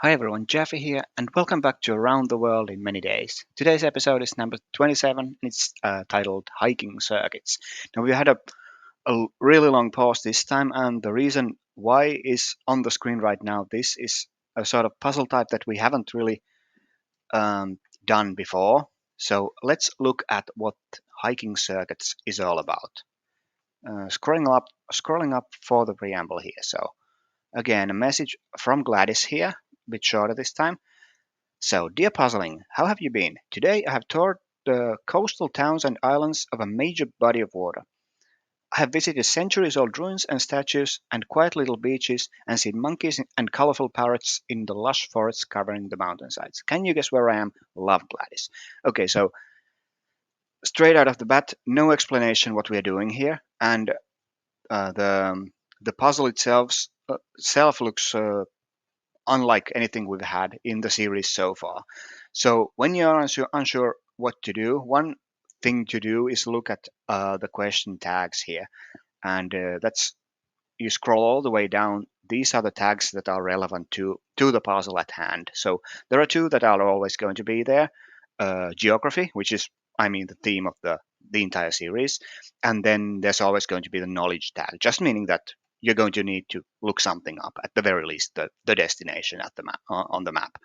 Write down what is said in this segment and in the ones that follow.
Hi everyone, Jeffy here, and welcome back to Around the World in Many Days. Today's episode is number 27, and it's titled Hiking Circuits. Now, we had a really long pause this time, and the reason why is on the screen right now. This is a sort of puzzle type that we haven't really done before. So let's look at what hiking circuits is all about. Scrolling up for the preamble here. So again, a message from Gladys here, a bit shorter this time. So, dear Puzzling, how have you been? Today I have toured the coastal towns and islands of a major body of water. I have visited centuries-old ruins and statues and quiet little beaches and seen monkeys and colorful parrots in the lush forests covering the mountainsides. Can you guess where I am? Love, Gladys. Okay, so straight out of the bat, no explanation what we are doing here, and the puzzle itself looks unlike anything we've had in the series so far. So when you're unsure what to do, one thing to do is look at the question tags here, and that's you scroll all the way down. These are the tags that are relevant to the puzzle at hand. So there are two that are always going to be there: geography, which is the theme of the entire series, and then there's always going to be the knowledge tag, just meaning that you're going to need to look something up, at the very least the destination at the map on the map.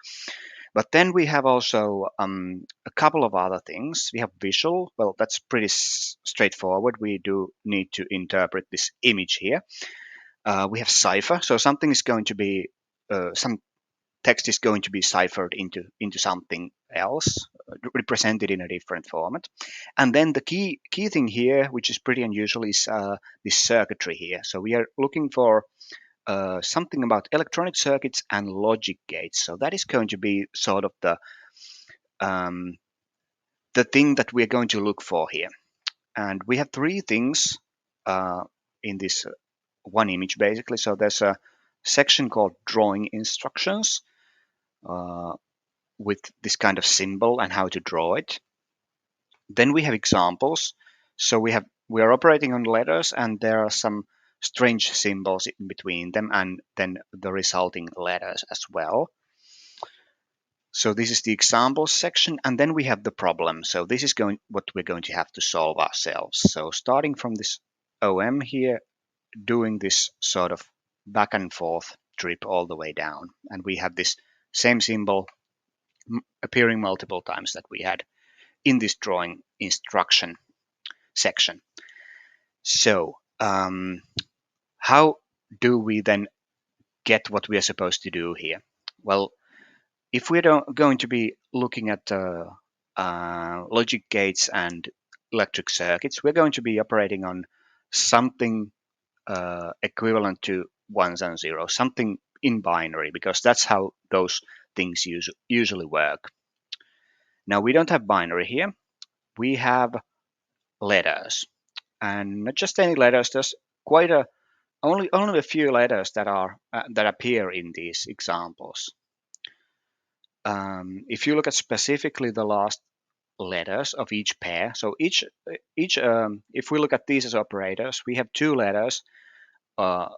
But then we have also a couple of other things. We have visual. Well, that's pretty straightforward. We do need to interpret this image here. We have cipher. So something is going to be some text is going to be ciphered into something else, represented in a different format. And then the key thing here, which is pretty unusual, is this circuitry here. So we are looking for something about electronic circuits and logic gates. So that is going to be sort of the thing that we're going to look for here. And we have three things in this one image, basically. So there's a section called drawing instructions with this kind of symbol and how to draw it. Then we have examples. So we are operating on letters, and there are some strange symbols in between them, and then the resulting letters as well. So this is the examples section, and then we have the problem. So this is what we're going to have to solve ourselves. So starting from this OM here, doing this sort of back and forth trip all the way down, and we have this same symbol appearing multiple times that we had in this drawing instruction section. So how do we then get what we are supposed to do here? Well, if we're going to be looking at logic gates and electric circuits, we're going to be operating on something equivalent to ones and zeros, something in binary, because that's how those things usually work. Now, we don't have binary here. We have letters, and not just any letters. There's quite only a few letters that appear in these examples. If you look at specifically the last letters of each pair, so each if we look at these as operators, we have two letters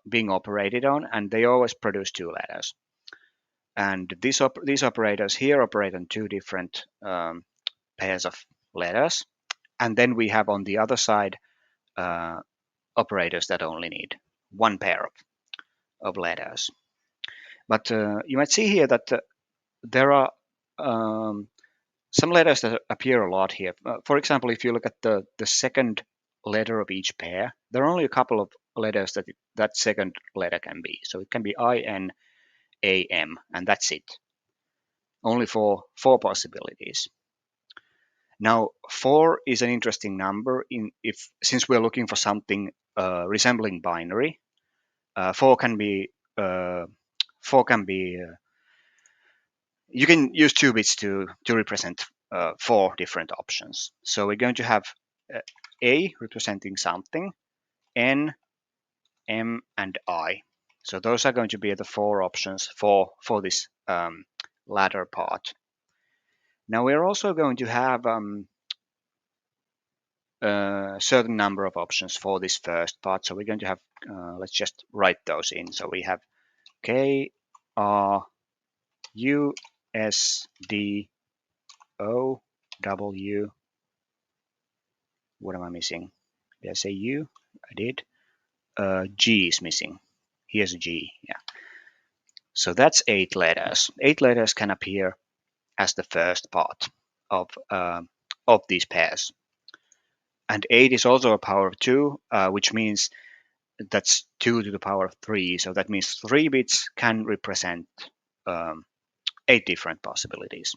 being operated on, and they always produce two letters. And these operators here operate on two different pairs of letters, and then we have on the other side operators that only need one pair of letters. But you might see here that there are some letters that appear a lot here. For example, if you look at the second letter of each pair, there are only a couple of letters that second letter can be. So it can be I, N, A, M, and that's it. Only four possibilities. Now, 4 is an interesting number since we're looking for something resembling binary. 4 can be you can use 2 bits to represent 4 different options. So we're going to have A representing something, N, M, and I. So those are going to be the 4 options for this latter part. Now we're also going to have a certain number of options for this first part. So we're going to have, let's just write those in. So we have K, R, U, S, D, O, W. What am I missing? Did I say U? I did. G is missing. Here's a G. Yeah. So that's 8 letters. 8 letters can appear as the first part of these pairs. And 8 is also a power of 2, which means that's 2 to the power of 3. So that means 3 bits can represent um, 8 different possibilities.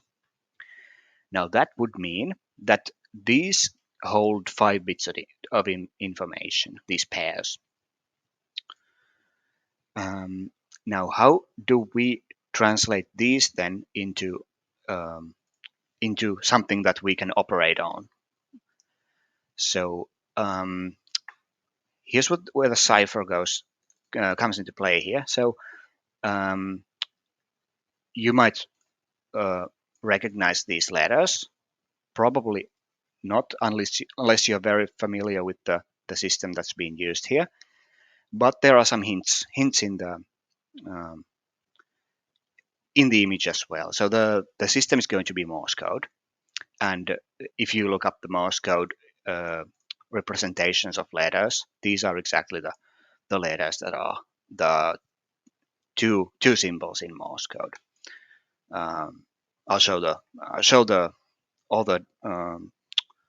Now that would mean that these hold 5 bits of information, these pairs. Now, how do we translate these then into something that we can operate on? So here's where the cipher comes into play here. So um, you might recognize these letters, probably not unless you're very familiar with the system that's being used here. But there are some hints um, in the image as well. So the system is going to be Morse code, and if you look up the Morse code representations of letters, these are exactly the letters that are the two symbols in Morse code. I'll show the all the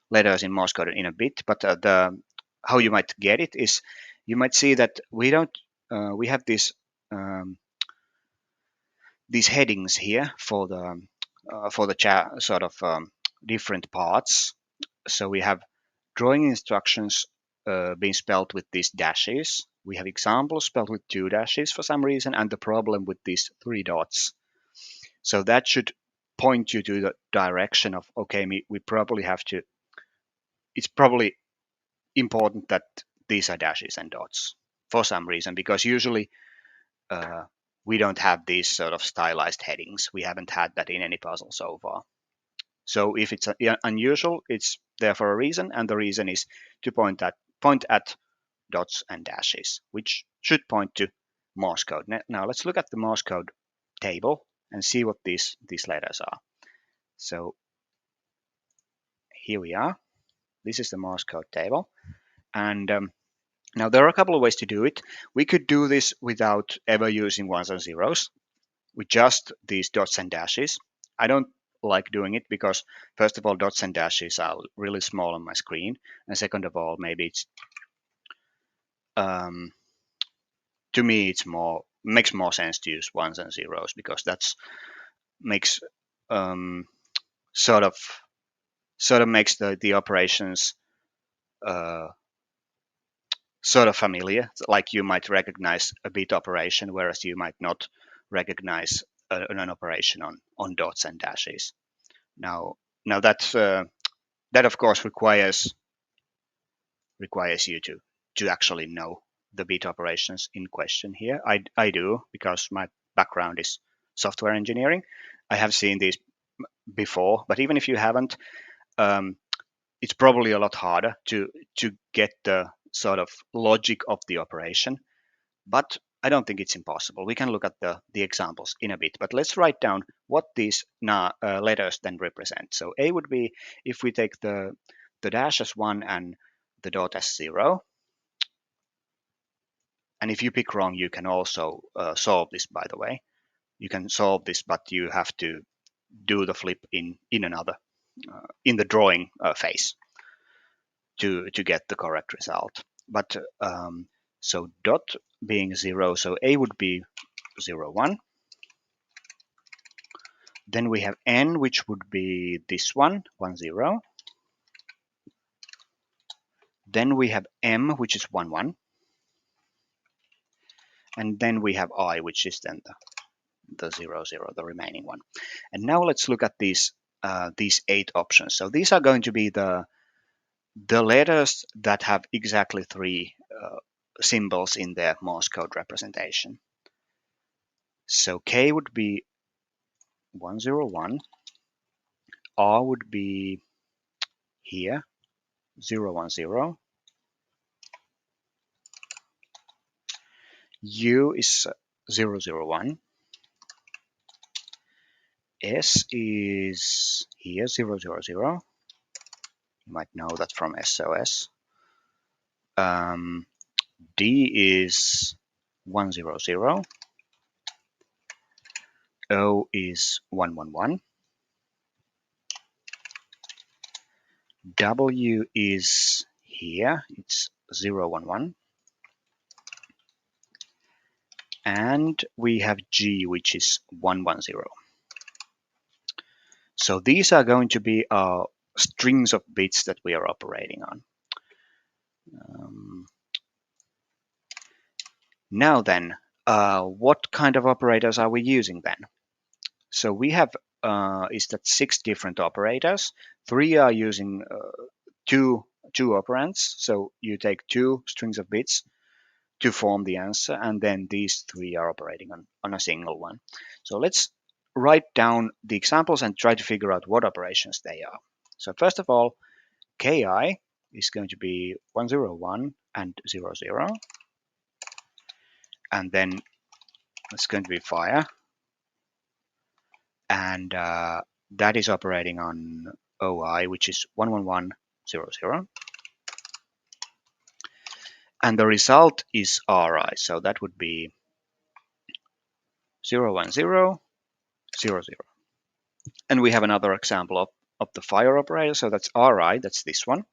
letters in Morse code in a bit, but the how you might get it is you might see that we have these headings here for the sort of different parts. So we have drawing instructions being spelled with these dashes. We have examples spelled with 2 dashes for some reason, and the problem with these 3 dots. So that should point you to the direction of, okay, we probably have to, it's probably important that these are dashes and dots for some reason, because usually uh, we don't have these sort of stylized headings. We haven't had that in any puzzle so far. So if it's unusual, it's there for a reason, and the reason is to point at dots and dashes, which should point to Morse code. Now let's look at the Morse code table and see what these letters are. So here we are. This is the Morse code table, and now there are a couple of ways to do it. We could do this without ever using ones and zeros, with just these dots and dashes. I don't like doing it because, first of all, dots and dashes are really small on my screen, and second of all, maybe it's to me it's makes more sense to use ones and zeros, because that's makes um, sort of makes the operations uh, sort of familiar. Like you might recognize a bit operation, whereas you might not recognize an operation on dots and dashes. Now that of course requires you to actually know the bit operations in question here. I do, because my background is software engineering. I have seen these before, but even if you haven't, um, it's probably a lot harder to get the sort of logic of the operation. But I don't think it's impossible. We can look at the examples in a bit, but let's write down what these letters then represent. So A would be, if we take the dash as 1 and the dot as 0. And if you pick wrong, you can also solve this, by the way. You can solve this, but you have to do the flip in another, in the drawing phase to get the correct result. But so dot being 0, so A would be 0, 1. Then we have N, which would be this one, 1, 0. Then we have M, which is 1, 1. And then we have I, which is then the 0, 0, the remaining one. And now let's look at these 8 options. So these are going to be the letters that have exactly 3 symbols in their Morse code representation. So K would be 1, 0, 1. R would be here, 0, 1, 0. U is 0, 0, 1. S is here 0, 0, 0. You might know that from SOS. D is 1, 0, 0. O is 1, 1, 1. W is here, it's 0, 1, 1. And we have G, which is 1, 1, 0. So these are going to be our strings of bits that we are operating on. Now then, what kind of operators are we using then? So we have is that 6 different operators. 3 are using two operands. So you take 2 strings of bits to form the answer, and then these 3 are operating on a single one. So let's write down the examples and try to figure out what operations they are. So first of all, ki is going to be 1, 0, 1 and 0, 0. And then it's going to be fire. And that is operating on OI, which is 1, 1, 1, 0, 0. And the result is RI, so that would be 0, 1, 0, 0, 0. And we have another example of the fire operator, so that's RI, that's this one.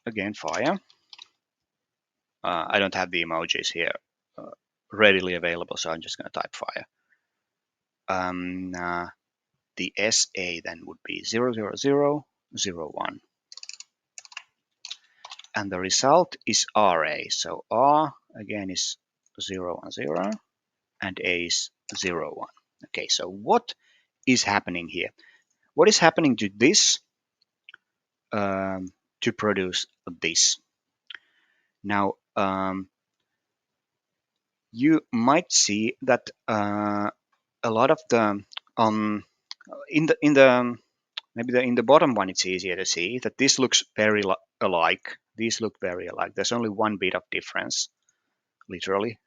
Again, fire. I don't have the emojis here readily available, so I'm just going to type fire. The SA then would be 0, 0, 0, 0, 1. And the result is RA. So R again is 0, 1, 0, and A is 0, 1. Okay, so what is happening here? What is happening to this to produce this? Now, you might see that a lot of the in the bottom one, it's easier to see that this looks very alike. These look very alike. There's only one bit of difference, literally,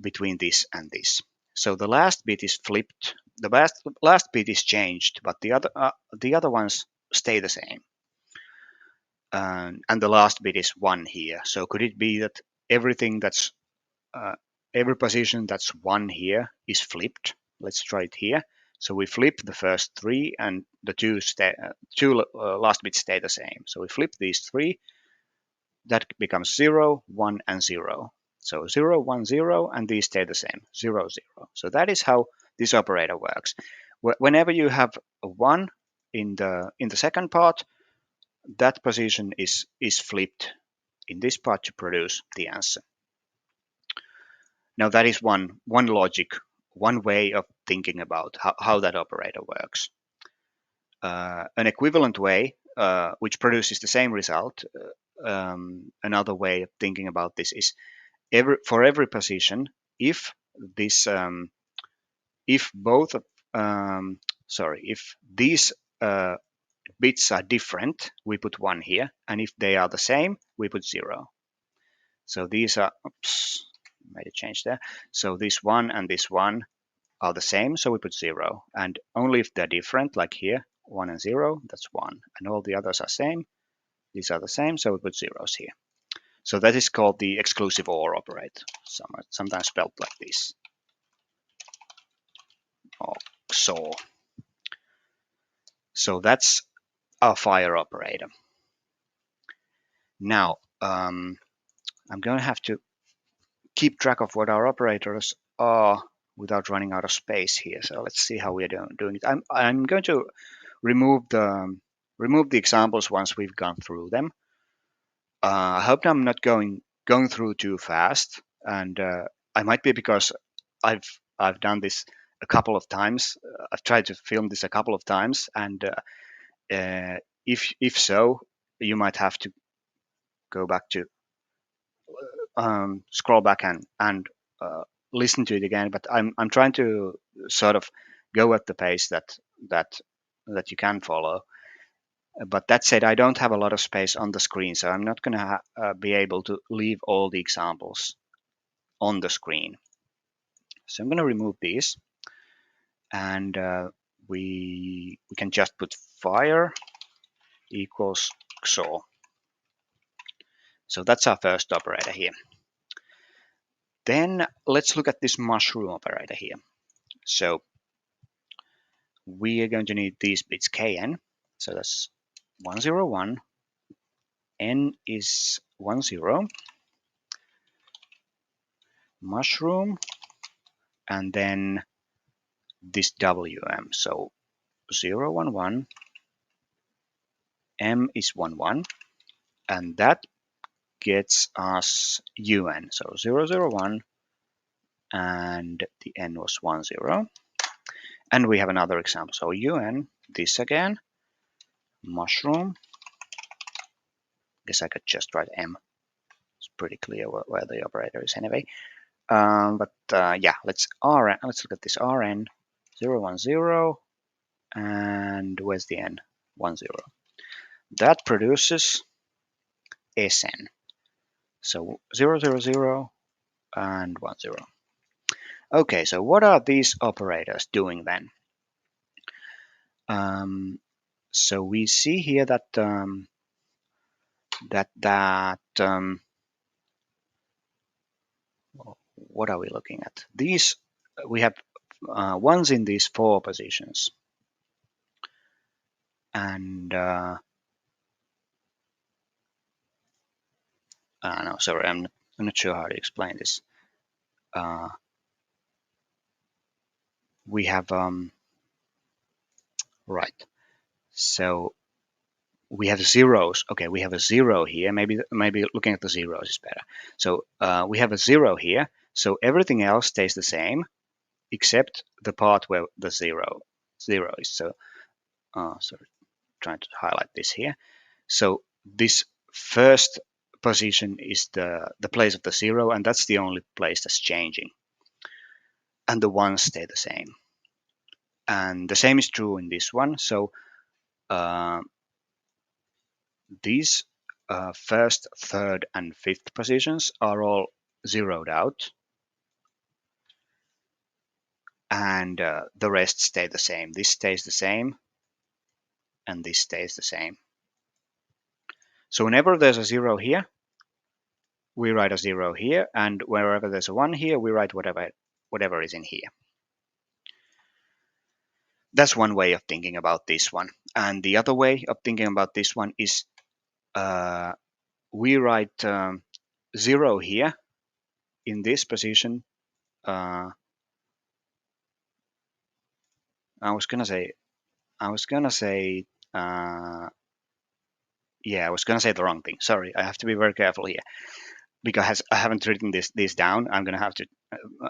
between this and this. So the last bit is flipped. The last bit is changed, but the other ones stay the same. And the last bit is 1 here. So could it be that everything that's every position that's 1 here is flipped? Let's try it here. So we flip the first 3, and the two last bits stay the same. So we flip these 3. That becomes 0, 1, and 0. So 0, 1, 0, and these stay the same, 0, 0. So that is how this operator works. Whenever you have a 1 in the second part, that position is flipped in this part to produce the answer. Now that is one logic, one way of thinking about how that operator works. An equivalent way, which produces the same result, another way of thinking about this is for every position, if this if both if these bits are different, we put 1 here, and if they are the same, we put 0. So these are, oops, made a change there. So this 1 and this 1 are the same, so we put 0. And only if they're different, like here, 1 and 0, that's 1. And all the others are same. These are the same, so we put zeros here. So that is called the exclusive OR operator, sometimes spelled like this. Or XOR. So that's our fire operator. Now, I'm going to have to keep track of what our operators are without running out of space here. So let's see how we are doing it. I'm going to remove the examples once we've gone through them. I hope I'm not going through too fast, and I might be because I've done this a couple of times. I've tried to film this a couple of times, and if so, you might have to go back to scroll back and listen to it again. But I'm trying to sort of go at the pace that you can follow. But that said, I don't have a lot of space on the screen, so I'm not going to be able to leave all the examples on the screen. So I'm going to remove these, and we can just put fire equals XOR. So that's our first operator here. Then let's look at this mushroom operator here. So we are going to need these bits kn. So that's 101. N is 10. Mushroom, and then this WM. So 011, M is 11, and that gets us UN. So 001, and the N was 10. And we have another example. So UN, this again, mushroom. Guess I could just write M. It's pretty clear where the operator is anyway. Yeah, let's look at this RN 010, and where's the N? 10. That produces SN. So 000 and 10. Okay, so what are these operators doing then? So we see here that what are we looking at? These we have ones in these 4 positions, and no, sorry, I'm not sure how to explain this. We have right. So we have zeros. Okay, we have a 0 here. Maybe looking at the zeros is better. So we have a 0 here. So everything else stays the same, except the part where the zero is. So sorry, trying to highlight this here. So this first position is the place of the 0, and that's the only place that's changing. And the ones stay the same. And the same is true in this one. So these first, third, and fifth positions are all zeroed out, and the rest stay the same. This stays the same, and this stays the same. So whenever there's a 0 here, we write a 0 here, and wherever there's a 1 here, we write whatever is in here. That's one way of thinking about this one. And the other way of thinking about this one is we write 0 here in this position. I was gonna say yeah, I was gonna say the wrong thing. Sorry, I have to be very careful here because I haven't written this down. I'm gonna have to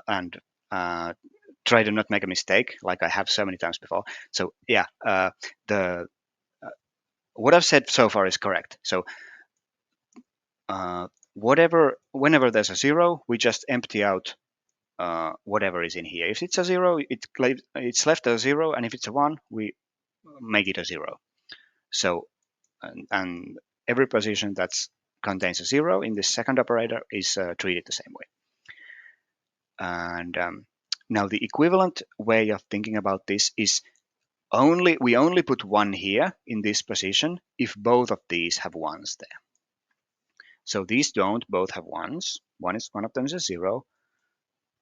and try to not make a mistake like I have so many times before. So yeah, the what I've said so far is correct. So whenever there's a 0, we just empty out whatever is in here. If it's a 0, it's left a 0, and if it's a 1, we make it a 0. So and every position that contains a 0 in this second operator is treated the same way. And now the equivalent way of thinking about this is we only put 1 here in this position if both of these have 1s there. So these don't both have 1s. One of them is a 0.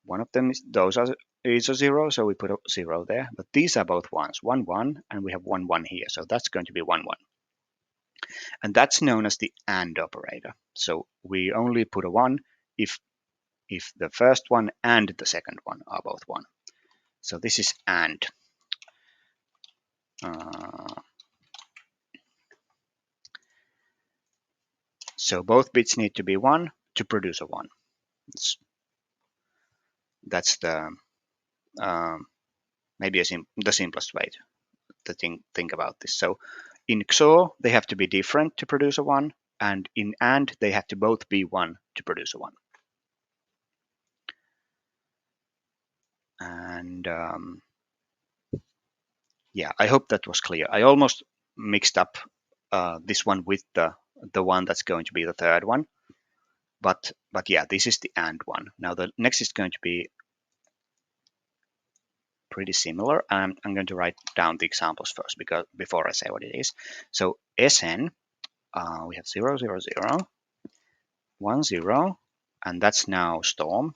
One of them is a 0, so we put a 0 there. But these are both 1s, 1 1, and we have 1 1 here. So that's going to be 1 1. And that's known as the AND operator. So we only put a 1 if the first one and the second one are both 1. So this is AND. So both bits need to be 1 to produce a 1. That's the maybe the simplest way to think about this. So in XOR, they have to be different to produce a 1, and in AND, they have to both be 1 to produce a 1. And yeah, I hope that was clear. I almost mixed up this one with the one that's going to be the third one, but yeah, this is the AND one. Now the next is going to be pretty similar. I'm going to write down the examples first because before I say what it is. So Sn, we have 0, 0, 0, 1, 0, and that's now storm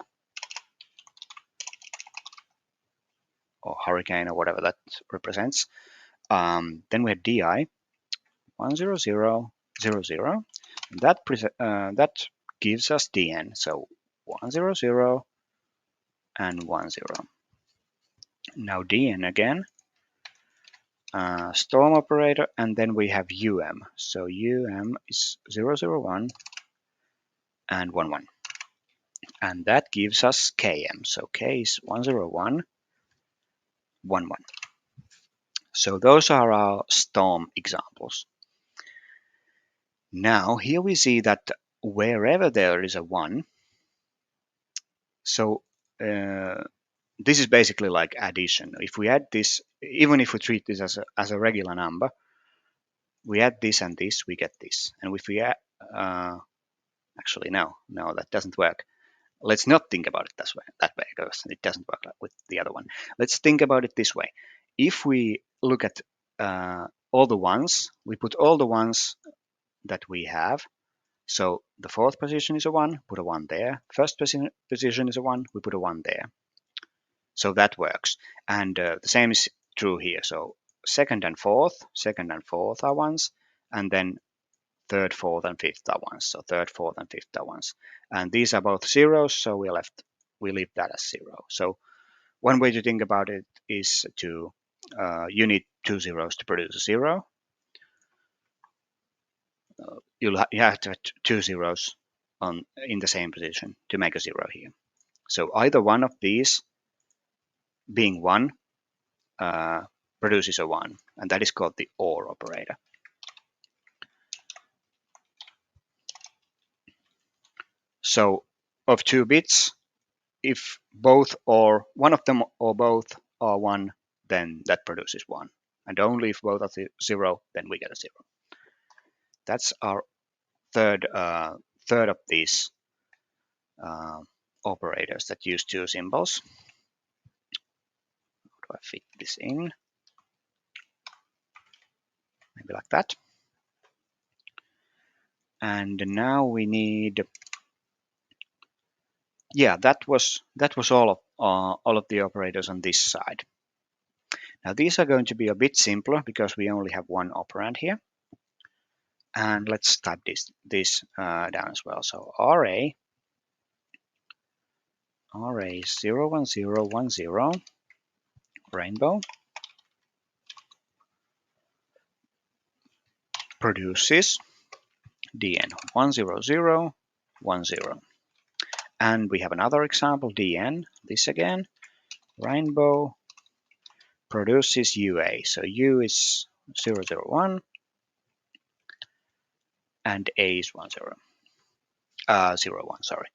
or hurricane or whatever that represents. Then we have Di, 1, 0, 0, 0, 0. And that gives us Dn. So 1, 0, 0, and 1, 0. Now Dn again, storm operator, and then we have um. So um is 0, 0, 1, and 1, 1. And that gives us km. So k is 1, 0, 1, 1, 1. So those are our storm examples. Now here we see that wherever there is a 1, so this is basically like addition. If we add this, even if we treat this as a regular number, we add this and this, we get this. And if we add, actually no, that doesn't work. Let's not think about it that way, because it doesn't work with the other one. Let's think about it this way. If we look at all the ones, we put all the ones that we have. So the fourth position is a 1, put a 1 there. First position is a 1, we put a 1 there. So that works. And the same is true here. So second and fourth are ones, and then third, fourth, and fifth are ones. So third, fourth, and fifth are ones. And these are both zeros, so we leave that as 0. So one way to think about it is to you need 2 zeros to produce a 0. You have to have 2 zeros in the same position to make a 0 here. So either one of these being 1 produces a 1, and that is called the OR operator. So of 2 bits, if both or one of them or both are 1, then that produces 1. And only if both are 0, then we get a 0. That's our third of these operators that use 2 symbols. How do I fit this in? Maybe like that. And now we need, yeah, that was all of the operators on this side. Now these are going to be a bit simpler because we only have one operand here. And let's type this down as well. So RA 0, 1, 0, 1, 0, rainbow produces DN 1, 0, 0, 1, 0. And we have another example, DN, this again, rainbow produces UA. So U is 0, 0, 1, and A is 1, 0. 0, 1, sorry.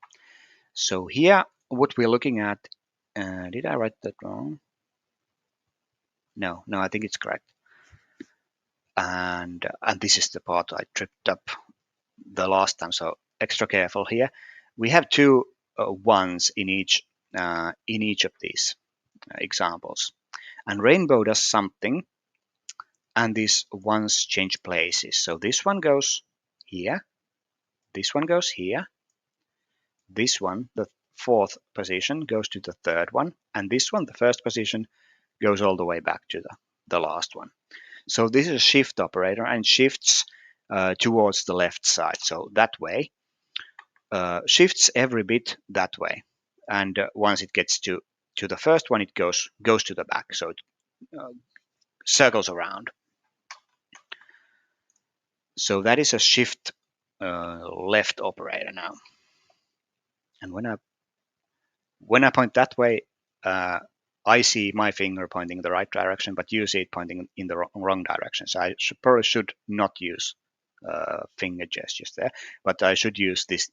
So here, what we're looking at, did I write that wrong? No, I think it's correct. And this is the part I tripped up the last time, so extra careful here. We have 2 ones in each of these examples, and rainbow does something, and these ones change places. So this one goes here, this one goes here, this one, the fourth position, goes to the third one, and this one, the first position, goes all the way back to the last one. So this is a shift operator and shifts towards the left side. So that way, shifts every bit that way. And once it gets to the first one, it goes to the back. So it circles around. So that is a shift left operator now. And when I point that way, I see my finger pointing in the right direction, but you see it pointing in the wrong direction. So I probably should not use finger gestures there, but I should use this.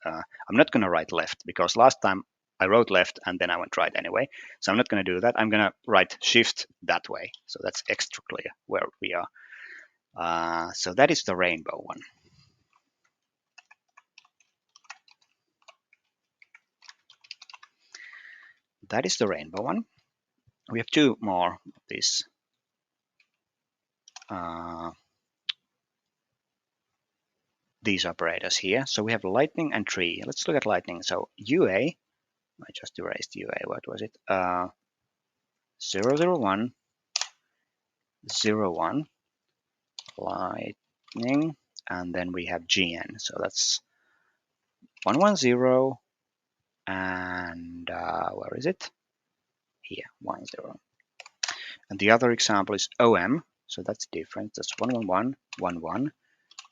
I'm not going to write left because last time I wrote left and then I went right anyway. So I'm not going to do that. I'm going to write shift that way. So that's extra clear where we are. So that is the rainbow one. That is the rainbow one. We have two more of these operators here. So we have lightning and tree. Let's look at lightning. So UA, I just erased UA. What was it? 001, 01, lightning, and then we have GN. So that's 110, and where is it? Here, 10. And the other example is OM. So that's different. That's 111, 11,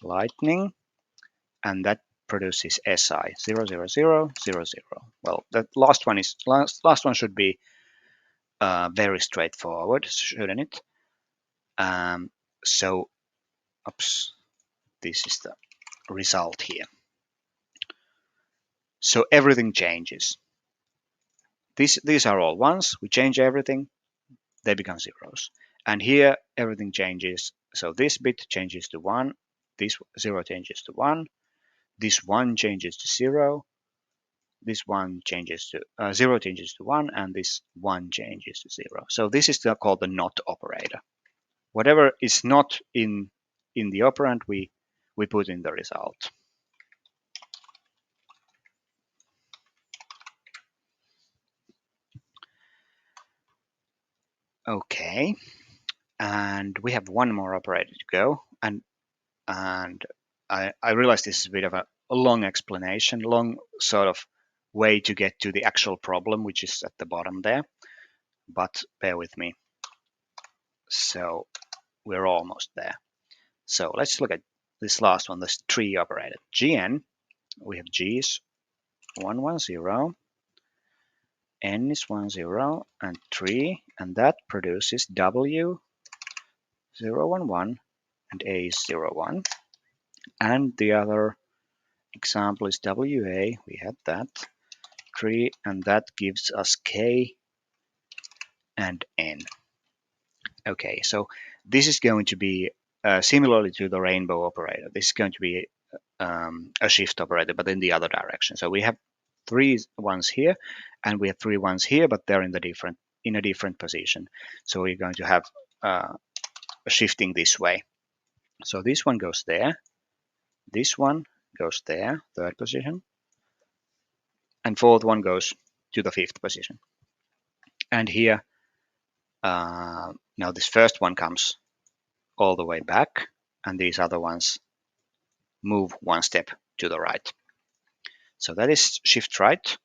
lightning, and that produces SI 00000. Well, that last one should be very straightforward, shouldn't it? So, oops, this is the result here. So everything changes. These are all ones. We change everything, they become zeros. And here everything changes. So this bit changes to 1, this 0 changes to 1, this 1 changes to 0, this 1 changes to 0 changes to 1, and this 1 changes to 0. So this is called the not operator. Whatever is not in the operand, we put in the result. Okay, and we have one more operator to go, and I realize this is a bit of a long explanation, long sort of way to get to the actual problem, which is at the bottom there, but bear with me. So we're almost there. So let's look at this last one, this tree operator. GN, we have G is 110, N is 10, and 3, and that produces W 011, and A is 01. And the other example is WA, we had that, 3, and that gives us K and N. Okay, so this is going to be similarly to the rainbow operator. This is going to be a shift operator, but in the other direction. So we have 3 ones here, and we have 3 ones here, but they're in a different position. So we're going to have a shifting this way. So this one goes there, this one goes there, 3rd position, and 4th one goes to the 5th position. And here, now this first one comes all the way back, and these other ones move 1 step to the right. So that is shift right,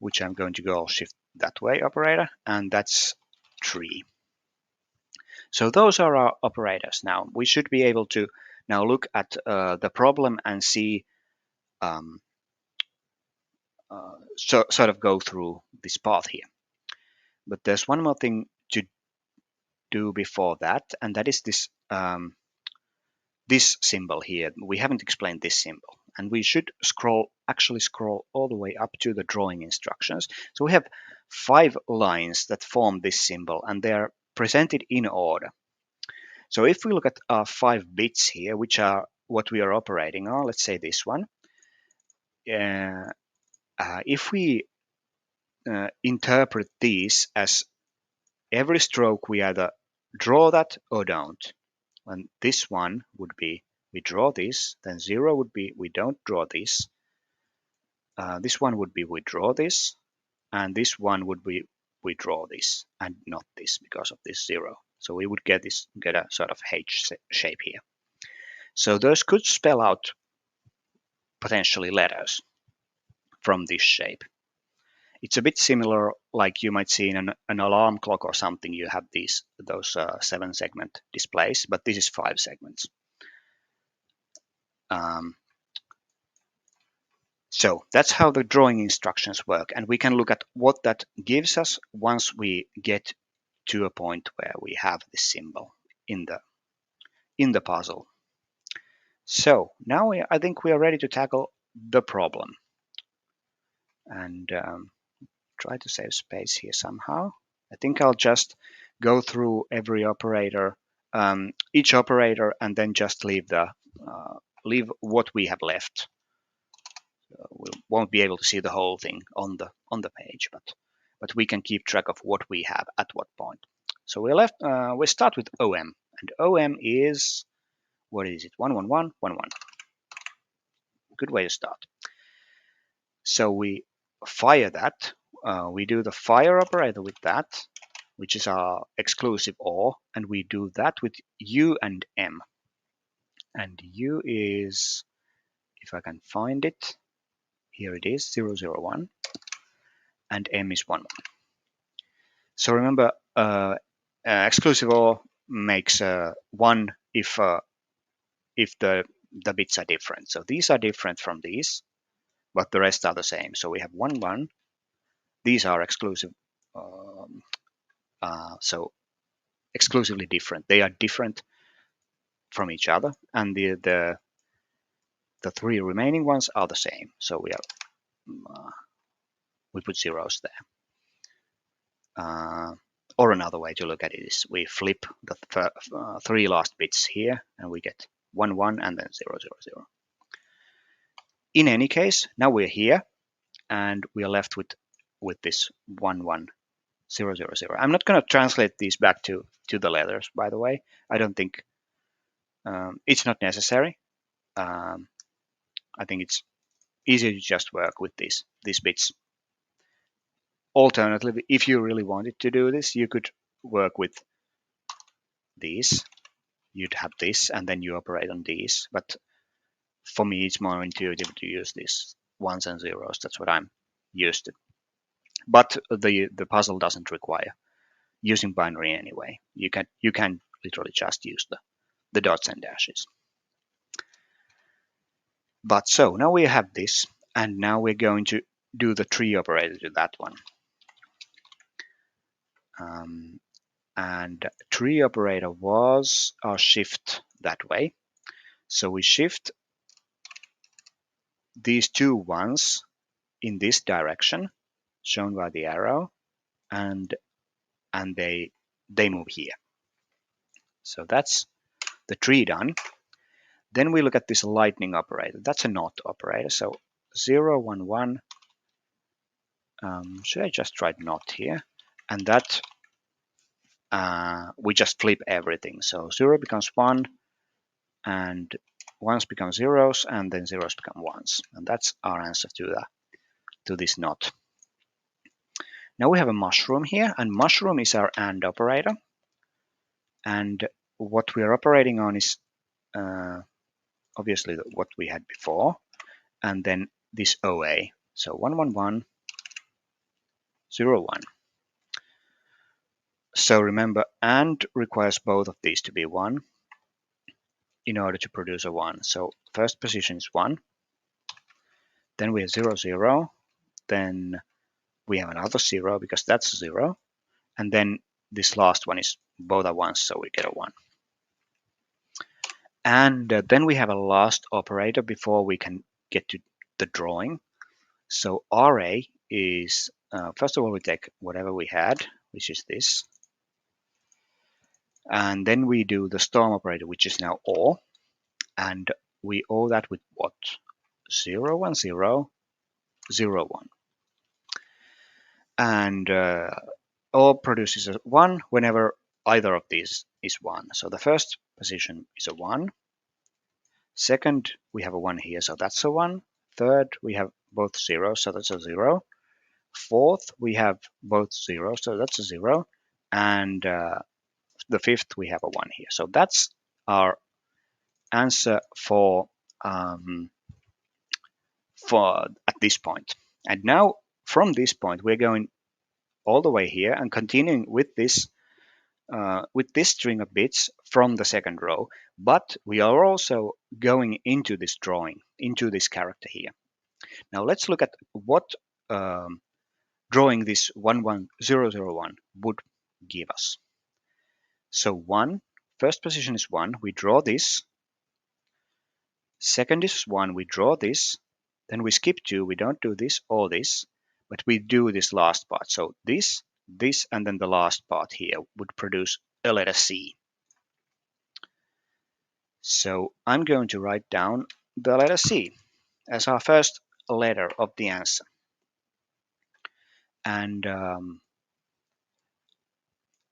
which I'm going to go shift that way operator, and that's 3. So those are our operators. Now we should be able to now look at the problem and see sort of go through this path here. But there's one more thing to do before that, and that is this this symbol here. We haven't explained this symbol, and we should actually scroll all the way up to the drawing instructions. So we have 5 lines that form this symbol, and they're presented in order. So if we look at our 5 bits here, which are what we are operating on, let's say this one, if we interpret these as every stroke we either draw that or don't. And this one would be we draw this, then 0 would be we don't draw this. This one would be we draw this, and this one would be we draw this and not this because of this 0. So we would get a sort of H shape here. So those could spell out potentially letters from this shape. It's a bit similar, like you might see in an alarm clock or something. You have those 7-segment displays, but this is 5 segments. So that's how the drawing instructions work, and we can look at what that gives us once we get to a point where we have this symbol in the puzzle. So now I think we are ready to tackle the problem, and try to save space here somehow. I think I'll just go through every operator, each operator, and then just leave what we have left. We won't be able to see the whole thing on the page, but but we can keep track of what we have at what point. So we start with OM, and OM is, what is it? 11111. Good way to start. So we fire that. We do the fire operator with that, which is our exclusive OR, and we do that with U and M. And U is, if I can find it, here it is, 001, and M is 11. So remember, exclusive OR makes one if the bits are different. So these are different from these, but the rest are the same. So we have 1 1. These are exclusive, so exclusively different. They are different from each other, and the three remaining ones are the same. So we put zeros there. Or another way to look at it is we flip the three last bits here, and we get 1 1 and then 0 0 0. In any case, now we're here, and we are left with this 1 1 0 0 0. I'm not going to translate these back to the letters, by the way. I don't think it's not necessary. I think it's easier to just work with these bits. Alternatively, if you really wanted to do this, you could work with these. You'd have this, and then you operate on these. But for me, it's more intuitive to use these ones and zeros. That's what I'm used to. But the puzzle doesn't require using binary anyway. You can literally just use the dots and dashes. But so now we have this, and now we're going to do the tree operator to that one. And tree operator was our shift that way. So we shift these two ones in this direction, shown by the arrow, and they move here. So that's the tree done. Then we look at this lightning operator. That's a NOT operator. So 0 1 1. Should I just write NOT here? And that we just flip everything. So 0 becomes 1, and ones become zeros, and then zeros become ones. And that's our answer to this NOT. Now we have a mushroom here, and mushroom is our AND operator. And what we're operating on is obviously what we had before, and then this OA. So 1 1 1 0 1. So remember, AND requires both of these to be 1 in order to produce a 1. So first position is 1. Then we have 0 0. Then we have another 0 because that's 0. And then this last one is both are 1s, so we get a 1. And then we have a last operator before we can get to the drawing. So RA is, first of all, we take whatever we had, which is this. And then we do the storm operator, which is now OR. And we OR that with what? 0 1 0 0 1. And OR produces a 1 whenever either of these is 1. So the first position is a 1. Second, we have a 1 here, so that's a 1. Third, we have both zeros, so that's a 0. Fourth, we have both zeros, so that's a 0. And the fifth, we have a 1 here. So that's our answer for at this point. And now from this point, we're going all the way here and continuing with this string of bits from the second row, but we are also going into this drawing, into this character here. Now let's look at what drawing this 11001 would give us. So 1, first position is 1, we draw this. Second is 1, we draw this. Then we skip 2, we don't do this or this, but we do this last part. So this, and then the last part here would produce a letter C. So I'm going to write down the letter C as our first letter of the answer. And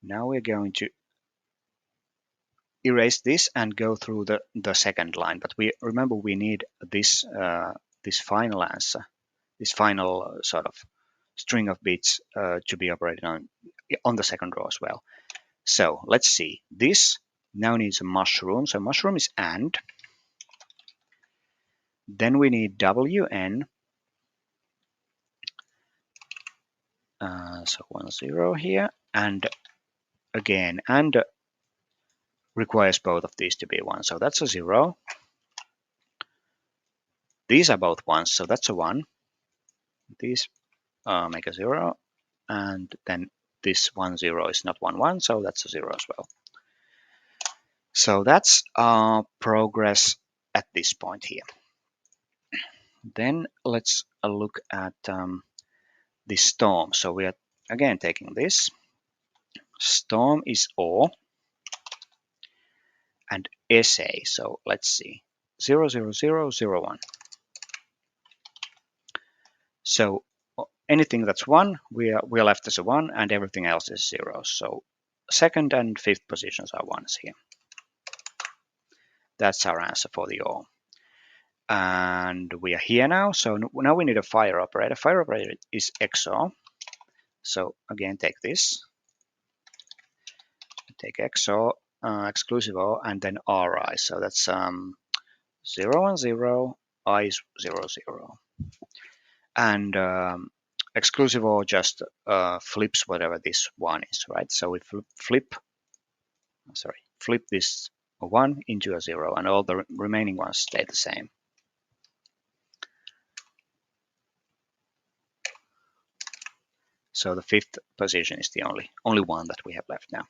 now we're going to erase this and go through the second line. But we remember we need this this final answer, this final sort of string of bits to be operated on the second row as well. So let's see. This now needs a mushroom. So mushroom is AND. Then we need WN. So 1 0 here, and again, and requires both of these to be 1. So that's a 0. These are both 1s, so that's a 1. These make a 0, and then this 1 0 is not 1 1, so that's a 0 as well. So that's progress at this point here. Then let's look at the storm. So we are again taking this. Storm is O and SA. So let's see. 0 0 0 0 1. So anything that's 1, we are left as a 1, and everything else is 0. So second and fifth positions are 1s here. That's our answer for the O. And we are here now. So now we need a fire operator. Fire operator is XO. So again, take this. Take XO, exclusive O, and then RI. So that's 0 and 0, I is 0 0. And exclusive O just flips whatever this 1 is, right? So we flip this 1 into a 0, and all the remaining ones stay the same. So the fifth position is the only one that we have left now.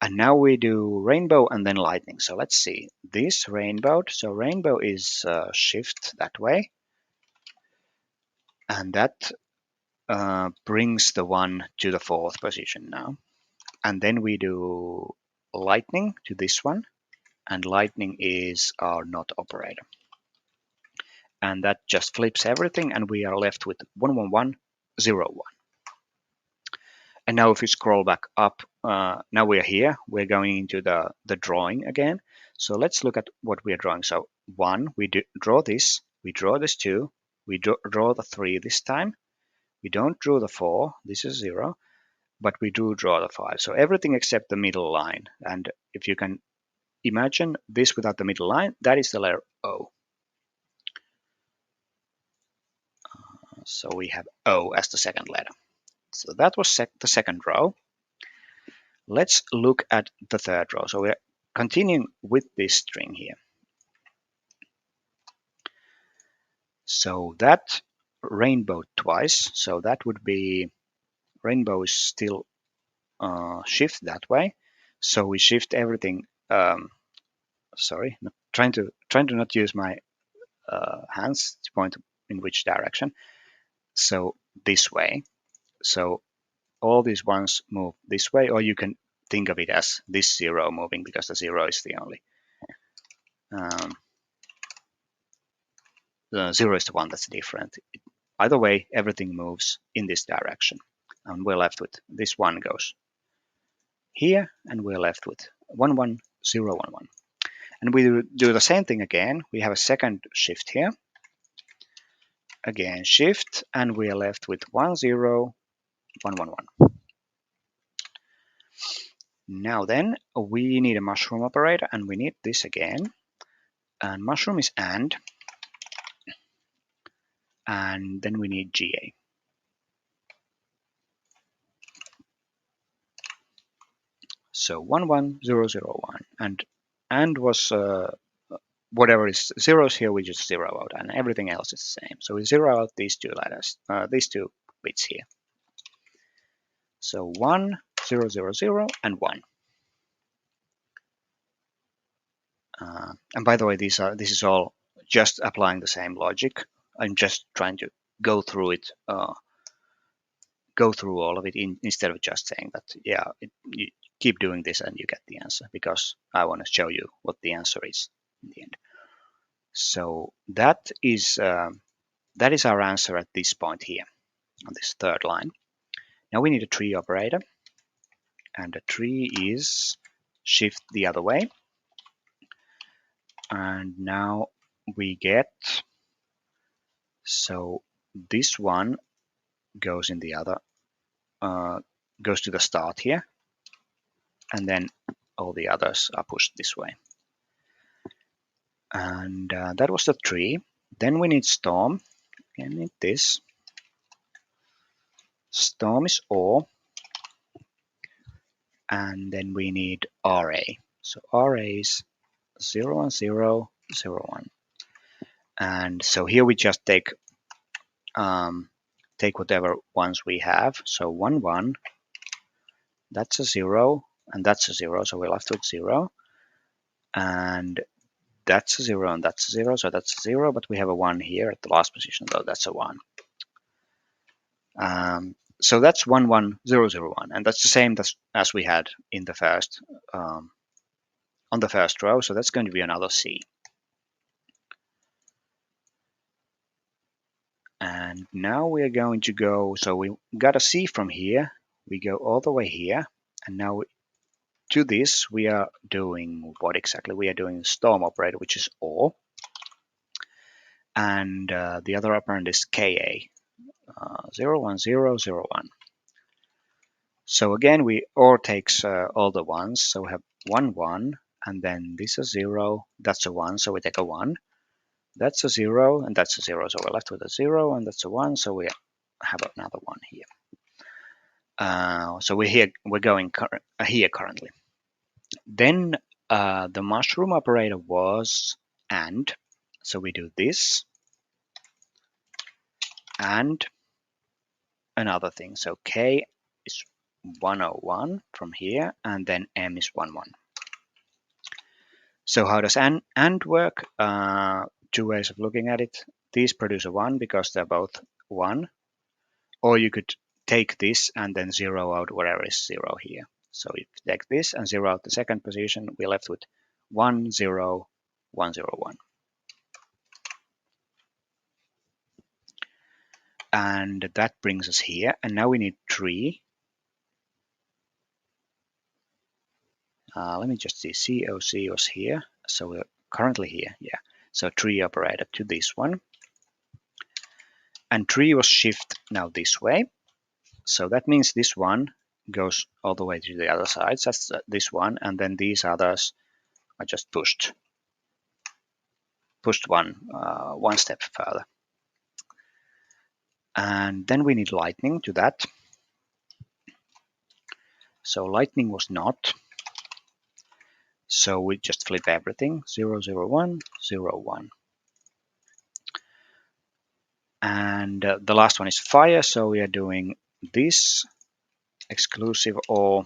And now we do rainbow and then lightning. So let's see this rainbow. So rainbow is shift that way, and that brings the 1 to the fourth position now. And then we do lightning to this one, and lightning is our not operator. And that just flips everything, and we are left with 1 1 1 0 1. And now if we scroll back up, now we're here, we're going into the drawing again. So let's look at what we are drawing. So 1, we draw this, we draw this 2, we draw the 3 this time. We don't draw the 4, this is 0, but we do draw the 5. So everything except the middle line. And if you can imagine this without the middle line, that is the letter O. So we have O as the second letter. So that was the second row. Let's look at the third row. So we're continuing with this string here. So that rainbow twice. So that would be rainbow is still shift that way. So we shift everything. Sorry, trying to not use my hands to point in which direction. So this way. So all these ones move this way, or you can think of it as this 0 moving, because the 0 is the only. The 0 is the one that's different. Either way, everything moves in this direction. And we're left with this 1 goes here, and we're left with 1 1 0 1 1. And we do the same thing again. We have a second shift here. Again, shift, and we are left with 1 0 1 1 1. Now then, we need a mushroom operator, and we need this again. And mushroom is AND. And then we need GA. So 1 1 0 0 1. And was whatever is zeros here, we just zero out, and everything else is the same. So we zero out these two letters, these two bits here. So 1 0 0 0 and 1. And by the way, this is all just applying the same logic. I'm just trying to go through it, go through all of it instead of just saying that, yeah, you keep doing this and you get the answer, because I want to show you what the answer is in the end. So that is our answer at this point here. on this third line. Now we need a tree operator, and the tree is shift the other way. And now we get, so this one goes in the other, goes to the start here, and then all the others are pushed this way. And that was the tree. Then we need storm. I need this. Storm is OR, and then we need RA. So RA is 0 and 0, 0, 1. And so here we just take whatever ones we have. So 1, 1, that's a 0, and that's a 0, so we're left with 0. And that's a 0, and that's a 0, so that's a 0, but we have a 1 here at the last position, though that's a 1. So that's 1, 1, 0, 0, 1, and that's the same as we had in the first, on the first row, so that's going to be another C. And now we are going to go, so we got a C from here, we go all the way here, and now to this we are doing what exactly? We are doing storm operator, which is OR, and the other operand is KA, 0, 1, 0, 0, 1. So again, we OR takes all the ones, so we have 1, 1, and then this is 0, that's a 1, so we take a 1. That's a 0, and that's a 0, so we're left with a 0, and that's a 1, so we have another 1 here. So we're going here currently. Then the mushroom operator was AND, so we do this, and another thing. So K is 101 from here, and then M is 11. So how does AND work? Two ways of looking at it. These produce a 1 because they're both 1. Or you could take this and then zero out whatever is 0 here. So if you take this and zero out the second position, we're left with 1, 0, 1, 0, 1. And that brings us here. And now we need 3. Let me just see. COC was here. So we're currently here. Yeah. So 3 operator to this one. And 3 was shift now this way. So that means this one goes all the way to the other side. So that's this one. And then these others are just pushed one step further. And then we need lightning to that. So lightning was not. So we just flip everything, 0, 0, 1, 0, 1. And the last one is fire, so we are doing this exclusive or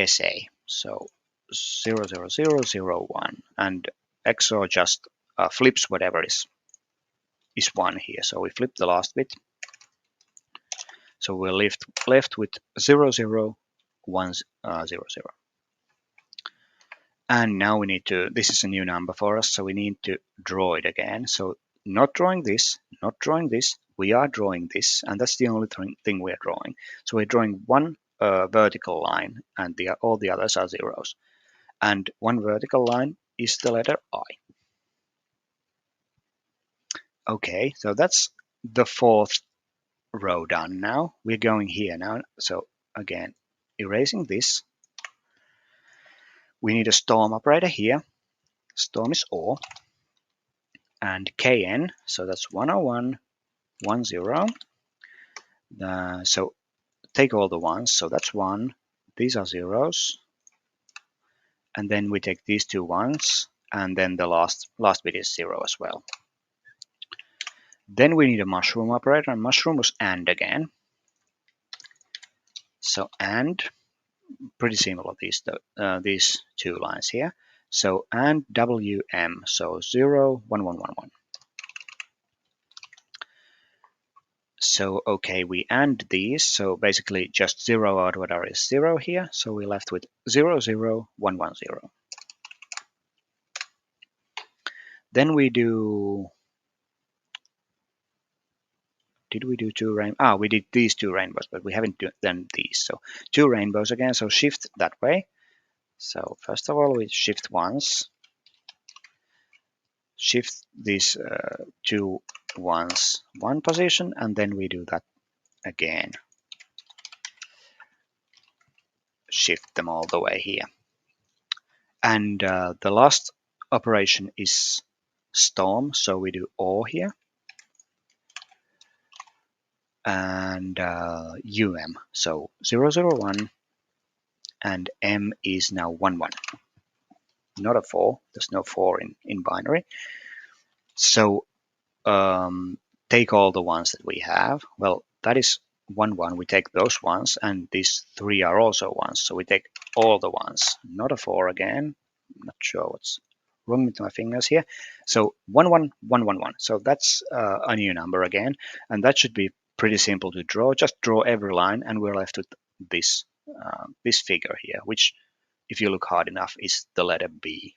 SA. So 0, 0, 0, 0, 1. And XOR just flips whatever is 1 here. So we flip the last bit. So we're left with 0, 0, 1, 0, 0. And now we need to, this is a new number for us, so we need to draw it again. So not drawing this, we are drawing this, and that's the only thing we're drawing. So we're drawing one vertical line, and all the others are zeros. And one vertical line is the letter I. Okay, so that's the fourth row done now. We're going here now. So again, erasing this. We need a storm operator here. Storm is OR. And KN, so that's 101, 10. So take all the ones, so that's 1. These are zeros. And then we take these two ones, and then the last bit is 0 as well. Then we need a mushroom operator, and mushroom was AND again. So AND, pretty similar, these two lines here. So AND WM, so 0, 1, 1, 1, 1. So okay, we AND these, so basically just 0 out whatever is 0 here, so we're left with 0, 0, 1, 1, 0. Then we do did we do two rainbows? We did these two rainbows, but we haven't done these. So two rainbows again. So shift that way. So first of all, we shift once, shift these two ones one position, and then we do that again. Shift them all the way here. And the last operation is storm. So we do OR here. And so 001 and M is now 11, not a 4. There's no 4 in binary. So take all the ones that we have. Well, that is 11. We take those ones, and these 3 are also ones. So we take all the ones, not a 4 again. I'm not sure what's wrong with my fingers here. So 11111. So that's a new number again, and that should be pretty simple to draw. Just draw every line, and we're left with this this figure here, which, if you look hard enough, is the letter B.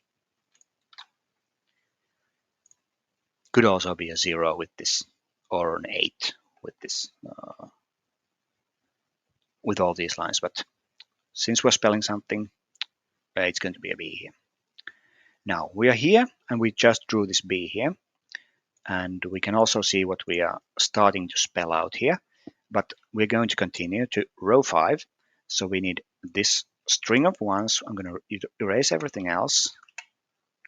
Could also be a 0 with this, or an 8 with this, with all these lines. But since we're spelling something, it's going to be a B here. Now we are here, and we just drew this B here. And we can also see what we are starting to spell out here. But we're going to continue to row 5. So we need this string of ones. I'm going to erase everything else.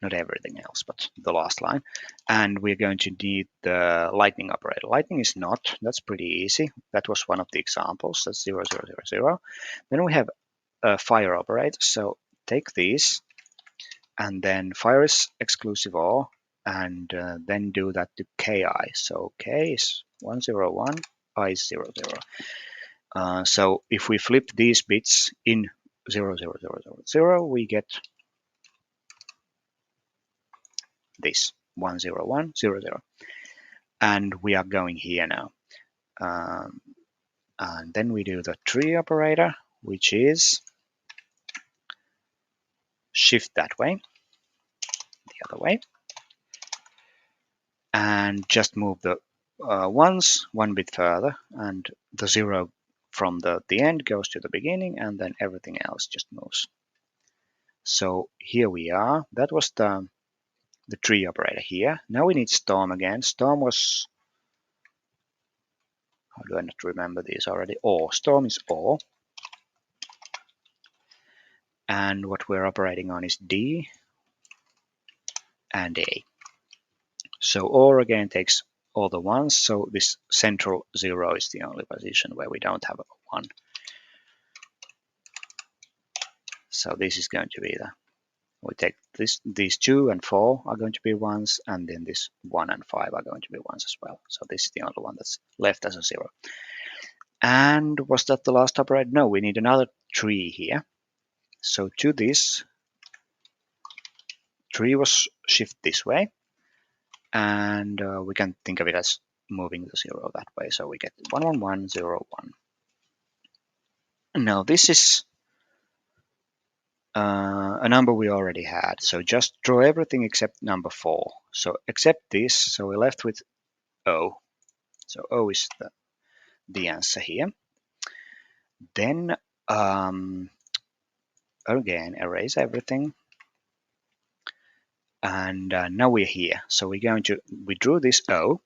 Not everything else, but the last line. And we're going to need the lightning operator. Lightning is not. That's pretty easy. That was one of the examples. That's 0, 0, 0, 0. Then we have a fire operator. So take these, and then fire is exclusive OR, and then do that to ki. So k is 101, I is 00. So if we flip these bits in 0, 0, 0, 0, 0, we get this 101, 0, 0. And we are going here now. And then we do the tree operator, which is shift that way, the other way, and just move the ones one bit further, and the 0 from the end goes to the beginning, and then everything else just moves. So here we are. That was the tree operator here. Now we need storm again. Storm was, how do I not remember these already? OR. Storm is OR. And what we're operating on is D and A. So OR again takes all the ones. So this central 0 is the only position where we don't have a 1. So this is going to be we take these 2 and 4 are going to be ones, and then this 1 and 5 are going to be ones as well. So this is the only one that's left as a 0. And was that the last operator? No, we need another tree here. So to this, tree was shift this way, and we can think of it as moving the 0 that way. So we get 1, 1, 1, 0, 1. Now this is a number we already had. So just draw everything except number 4. So except this, so we're left with O. So O is the answer here. Then again, erase everything. And now we're here. So we drew this O.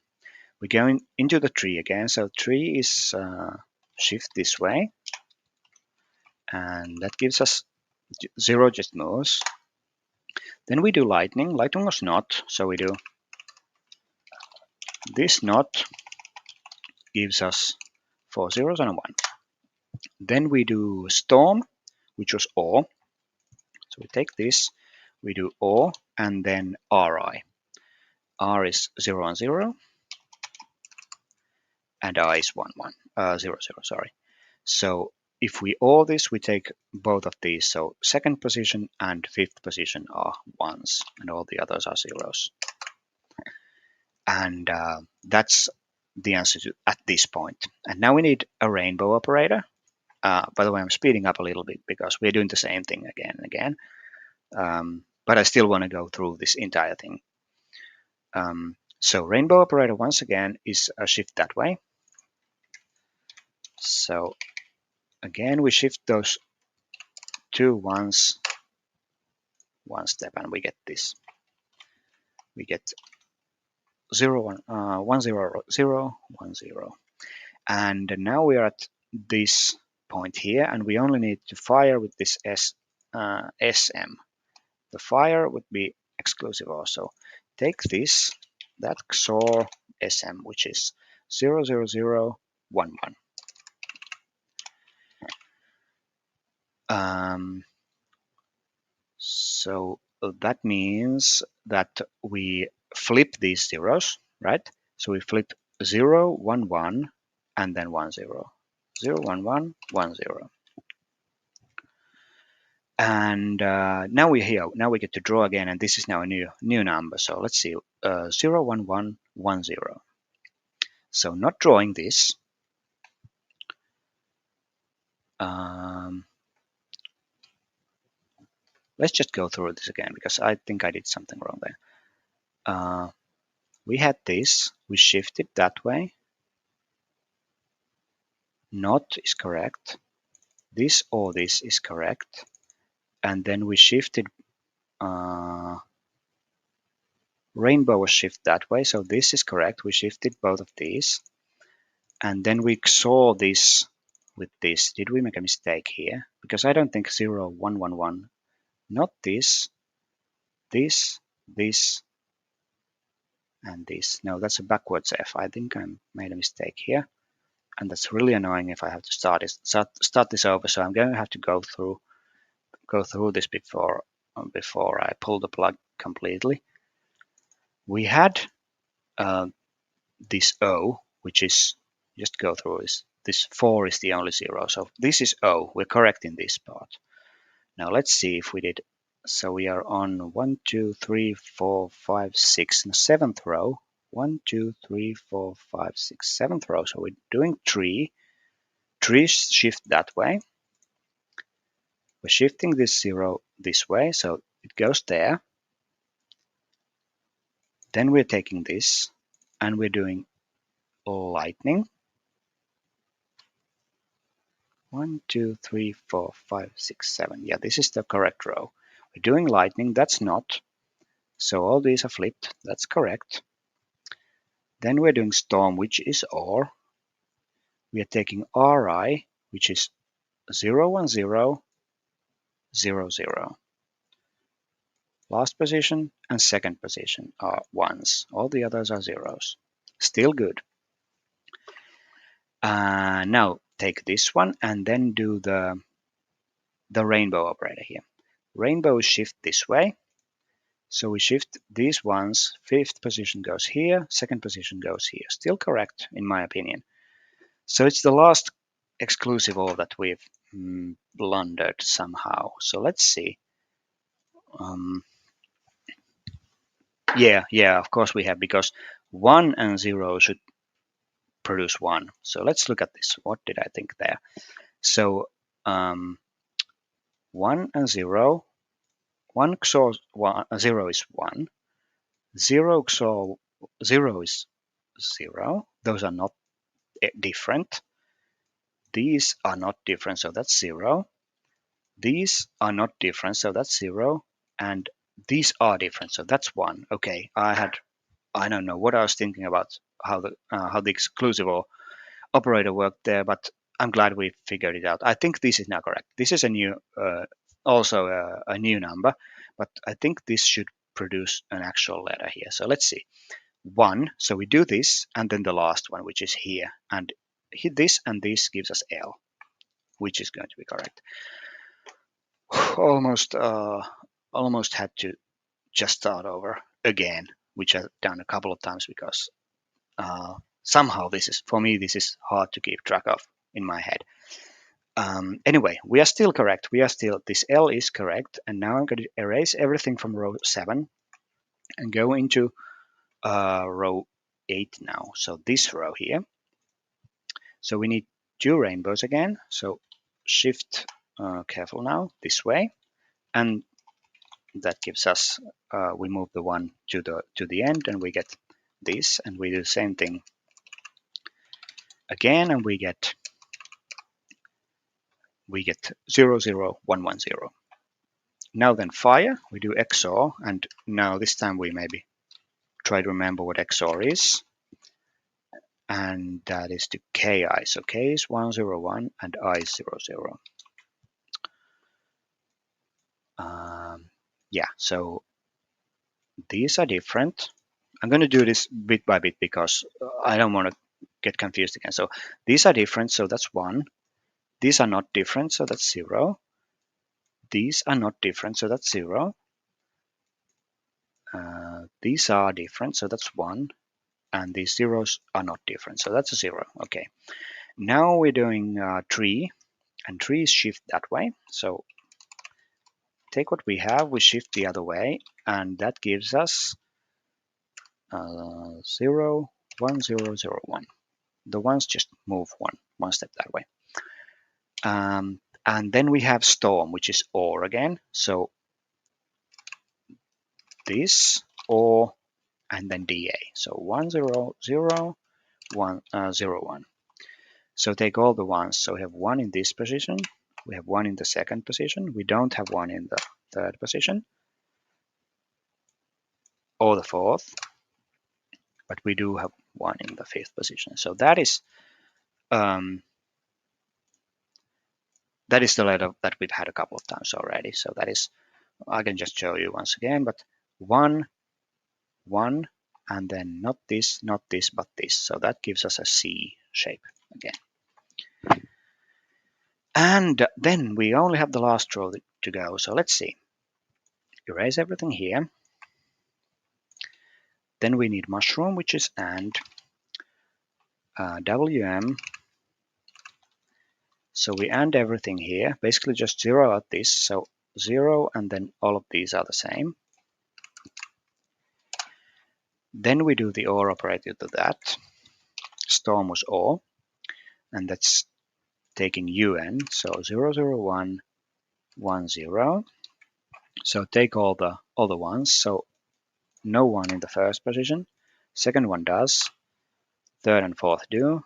We're going into the tree again. So tree is shift this way. And that gives us 0 just moves. Then we do lightning. Lightning was not. So we do this not gives us 4 zeros and a 1. Then we do storm, which was OR. So we take this, we do OR, and then RI. R is 0 and 0, and I is 1, 1, 0, 0, sorry. So if we OR this, we take both of these. So second position and fifth position are 1s, and all the others are 0s. And that's the answer at this point. And now we need a rainbow operator. By the way, I'm speeding up a little bit because we're doing the same thing again and again. But I still want to go through this entire thing. So rainbow operator, once again, is a shift that way. So again, we shift those two ones one step, and we get this. We get 0, 1, 1, 0, 0, 1, 0. And now we are at this point here, and we only need to fire with this SM. The fire would be exclusive also. Take this, that XOR SM, which is 0, 0, 0, 1, 1. So that means that we flip these zeros, right? So we flip 0, 1, 1, and then 1, 0. 0, 1, 1, 1, 0. And now we're here. Now we get to draw again, and this is now a new number. So let's see, 0, 1, 1, 1, 0. So not drawing this. Let's just go through this again, because I think I did something wrong there. We had this. We shifted that way. Not is correct. This or this is correct. And then we shifted. Rainbow was shift that way, so this is correct. We shifted both of these. And then we saw this with this. Did we make a mistake here? Because I don't think 0, 1, 1, 1. Not this, this, this, and this. No, that's a backwards F. I think I made a mistake here. And that's really annoying if I have to start this over. So I'm going to have to go through this before I pull the plug completely. We had this O, which is, just go through this 4 is the only 0. So this is O. We're correct in this part. Now let's see if we did. So we are on 1, 2, 3, 4, 5, 6 in the 7th row. 1, 2, 3, 4, 5, 6, 7th row. So we're doing 3. 3 shift that way. We're shifting this 0 this way, so it goes there. Then we're taking this, and we're doing lightning. 1, 2, 3, 4, 5, 6, 7. Yeah, this is the correct row. We're doing lightning. That's not. So all these are flipped. That's correct. Then we're doing storm, which is OR. We are taking RI, which is 0, 1, 0, 0, 0. Last position and second position are ones. All the others are zeros. Still good. Now take this one and then do the rainbow operator here. Rainbow shift this way. So we shift these ones. 5th position goes here. 2nd position goes here. Still correct, in my opinion. So it's the last exclusive OR that we've blundered somehow. So let's see. Yeah, of course we have, because 1 and 0 should produce 1. So let's look at this. What did I think there? So 1 and 0. 1 XOR 0 is 1. 0 XOR 0 is 0. Those are not different. These are not different, so that's 0. These are not different, so that's 0. And these are different, so that's 1. Okay, I don't know what I was thinking about how the exclusive or operator worked there, but I'm glad we figured it out. I think this is now correct. This is a new, also a new number, but I think this should produce an actual letter here. So let's see. 1. So we do this, and then the last one, which is here, and this and this gives us L, which is going to be correct. Almost had to just start over again, which I've done a couple of times, because somehow this is hard to keep track of in my head. Anyway, we are still correct. This L is correct, and now I'm going to erase everything from row 7 and go into row 8 now. So this row here. So we need 2 rainbows again. So shift, careful now, this way, and that gives us, we move the 1 to the end, and we get this, and we do the same thing again, and we get we get 00110. Now then fire, we do XOR, and now this time we maybe try to remember what XOR is, and that is to KI. So K is 101 and I is 00. Yeah, so these are different. I'm going to do this bit by bit because I don't want to get confused again. So these are different, so that's 1. These are not different, so that's 0. These are not different, so that's 0. These are different, so that's 1. And these zeros are not different, so that's a 0. Okay. Now we're doing 3, and 3 is shift that way. So take what we have, we shift the other way, and that gives us 0, 1, 0, 0, 1. The ones just move one step that way. And then we have storm, which is OR again. So this OR and then DA. So 1, 0, 0, 1, 0, 1. So take all the ones. So we have 1 in this position. We have 1 in the second position. We don't have 1 in the third position or the fourth, but we do have 1 in the fifth position. So that is the letter that we've had a couple of times already. So that is, I can just show you once again, but 1, 1, and then not this, but this. So that gives us a C shape again. And then we only have the last row to go. So let's see. Erase everything here. Then we need mushroom, which is and WM. So we and everything here. Basically just 0 out this. So 0 and then all of these are the same. Then we do the OR operator to that. Storm was OR, and that's taking UN. So 001 10. So take all the ones. So no 1 in the first position. Second one does. Third and fourth do.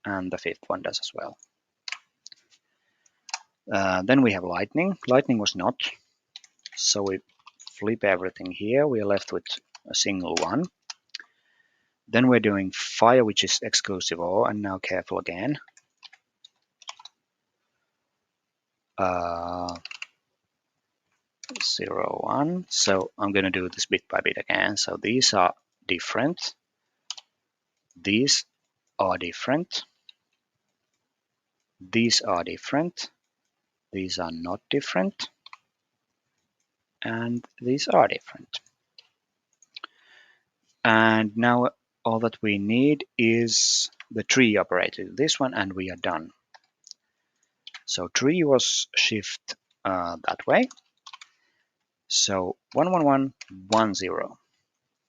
And the fifth one does as well. Then we have lightning. Lightning was not. So we flip everything here. We are left with a single 1. Then we're doing fire, which is exclusive OR. And now careful again. 0, 1. So I'm going to do this bit by bit again. So these are different. These are different. These are different. These are not different. And these are different. And now all that we need is the tree operator. This one, and we are done. So tree was shift that way. So 11110.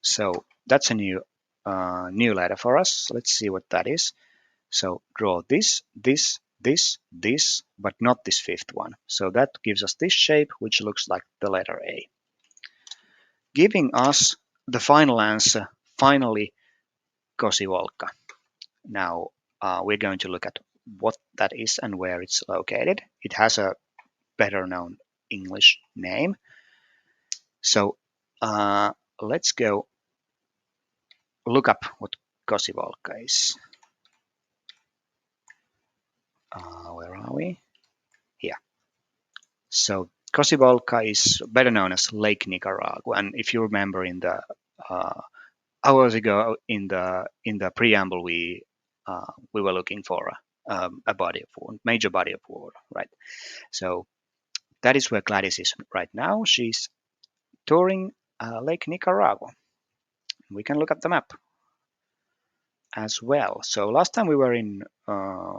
So that's a new letter for us. Let's see what that is. So draw this, but not this fifth one. So that gives us this shape, which looks like the letter A, giving us the final answer. Finally, Kosivolka. Now we're going to look at what that is and where it's located. It has a better known English name. So let's go look up what Kosivolka is. Where are we? Here. So Kosivolka is better known as Lake Nicaragua, and if you remember in the hours ago in the preamble, we were looking for a body of water, major body of water, right? So that is where Gladys is right now. She's touring Lake Nicaragua. We can look at the map as well. So last time we were in,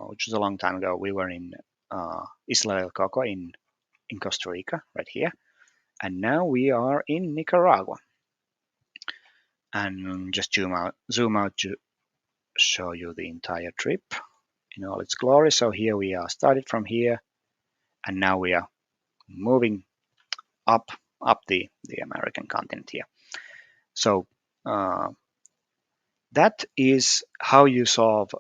which was a long time ago, we were in Isla del Coco in Costa Rica, right here. And now we are in Nicaragua. And just zoom out to show you the entire trip in all its glory. So here we are, started from here, and now we are moving up the American continent here. So that is how you solve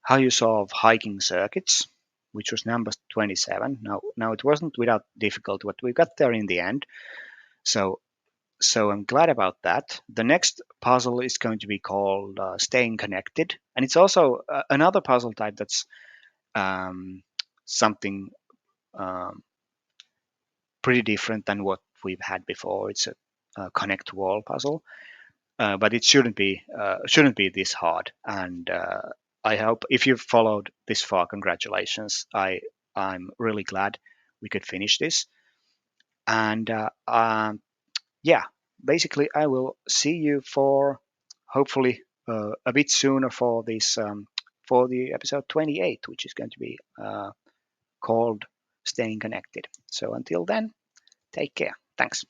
hiking circuits which was number 27. Now it wasn't without difficulty, but we got there in the end. So I'm glad about that. The next puzzle is going to be called Staying Connected, and it's also another puzzle type that's something um, pretty different than what we've had before. It's a connect wall puzzle, but it shouldn't be this hard. And I hope if you've followed this far, congratulations. I'm really glad we could finish this. And yeah, basically, I will see you for hopefully a bit sooner for this for the episode 28, which is going to be called Staying Connected. So until then, take care. Thanks.